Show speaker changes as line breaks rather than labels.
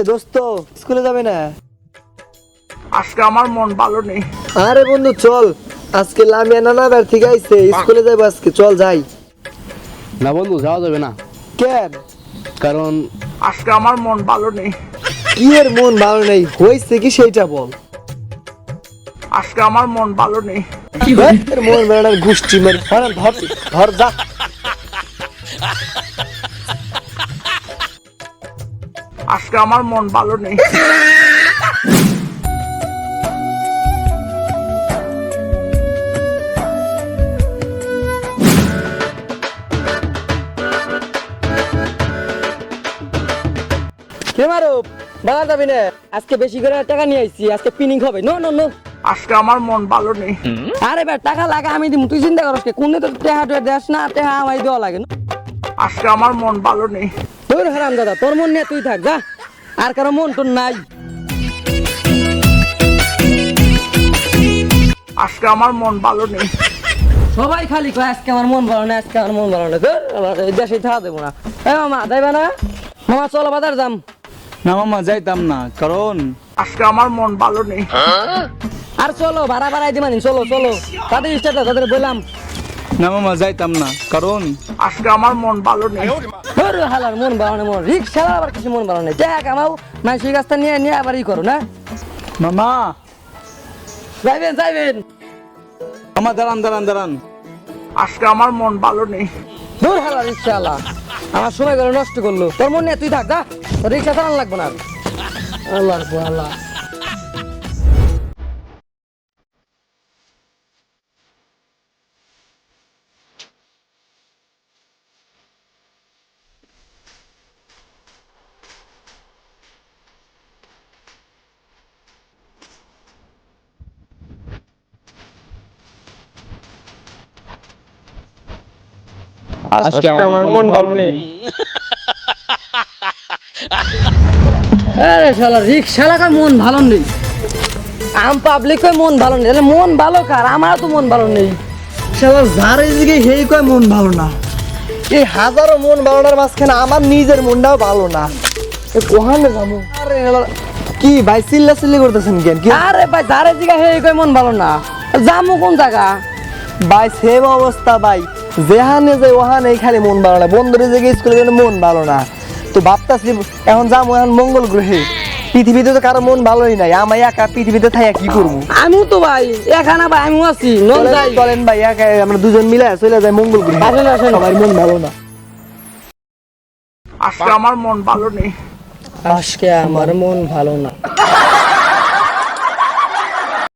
দোস্ত স্কুলে যাবে না?
আজকে আমার মন ভালো নেই।
আরে বন্ধু চল, আজকে লামিয়া নানা বের থেকে আইছে, স্কুলে যাবো আজকে, চল যাই।
না বন্ধু, যাওয়া যাবে না,
কেন?
কারণ
আজকে আমার মন ভালো নেই।
কি এর মন ভালো নেই, হয়েছে কি সেইটা বল।
আজকে আমার মন ভালো নেই।
এর মন ভালো না, গুষ্টি মারি ধর ধর ধর যা।
আজকে আমার মন ভালো নেই।
কে মারো বাজার যাবি না? আজকে বেশি করে টাকা নিয়ে আইছি, আজকে পিনিং হবে। নো নো নো,
আজকে আমার মন ভালো নেই।
আরে বেটা টাকা লাগা আমি দিমু, তুই চিন্তা করস কে? কোন তো টাকা টুয়া দেস না, টাকা আমায় দেওয়া লাগে না।
আজকে আমার মন ভালো নেই।
তোর হারাম দাদা, তোর মন নিয়ে তুই থাক যা, আর কারো মন তোর নাই।
আজকে আমার মন ভালো নেই।
সবাই খালি কয় আজকে আমার মন ভালো না, আজকে আমার মন ভালো না। ধুর, আমার এই দেশে থাকা দেবো না। এই মামা যাইবা না? মামা চলো বাজার যাম।
না মামা যাইতাম না, কারণ
আজকে আমার মন ভালো নেই।
আর চলো ভাড়া বাড়াই দিমানি, চলো চলো তাদের স্টার্ট তাদের বললাম।
না মামা যাইতাম না, কারণ
আজকে আমার মন ভালো নেই।
ধর হালার মন ভালো না, মন রিক্সা আবার কিছু মন ভালো নেই। দেখ আমার মানসিক রাস্তা নিয়ে নিয়ে আবার ই করো না।
মামা
যাইবেন যাইবেন।
মামা দাঁড়ান দাঁড়ান দাঁড়ান।
আজকে আমার মন ভালো নেই।
দূর হালা রিক্সা আলা আমার সময় গেল নষ্ট করলো। তোর মন নিয়ে তুই থাক যা, তোর রিক্সা চালান লাগবে না। আল্লাহ আল্লাহ।
আজকে আমার মন ভালো নেই।
আরে শালা রিক্সা লাগার মন ভালো নেই, আম পাবলিক মন ভালো নেই, তাহলে মন ভালো কার? আমার তো মন ভালো নেই।
শালা যার এদিকে হেই কয় মন ভালো না। এই হাজারো মন ভালোটার মাঝখানে আমার নিজের মনটাও ভালো না। এ কোহানে যাবো? আরে শালা, কি ভাই চিল্লা চিল্লি করতেছেন কেন? কি
আরে ভাই যারে জিগা হে কই মন ভালো না, যামু কোন জায়গা?
ভাই সেম অবস্থা ভাই, যেহানে যে ওহানে খালি মন ভালো না। বন্ধুরে যে স্কুলে গেলে মন ভালো না, তো ভাবতাছি এখন যাবো এখন মঙ্গল গ্রহে। পৃথিবীতে তো কারো মন ভালোই নাই, আমি একা পৃথিবীতে থাইয়া কি করবো?
আমিও তো ভাই এখানে ভাই আমিও আছি, নন যাই।
চলেন ভাই একা আমরা দুজন মিলে চলে যাই মঙ্গল গ্রহে।
আসেন আসেন।
সবার মন ভালো না।
আজকে আমার মন ভালো নেই।
আজকে আমার মন ভালো না।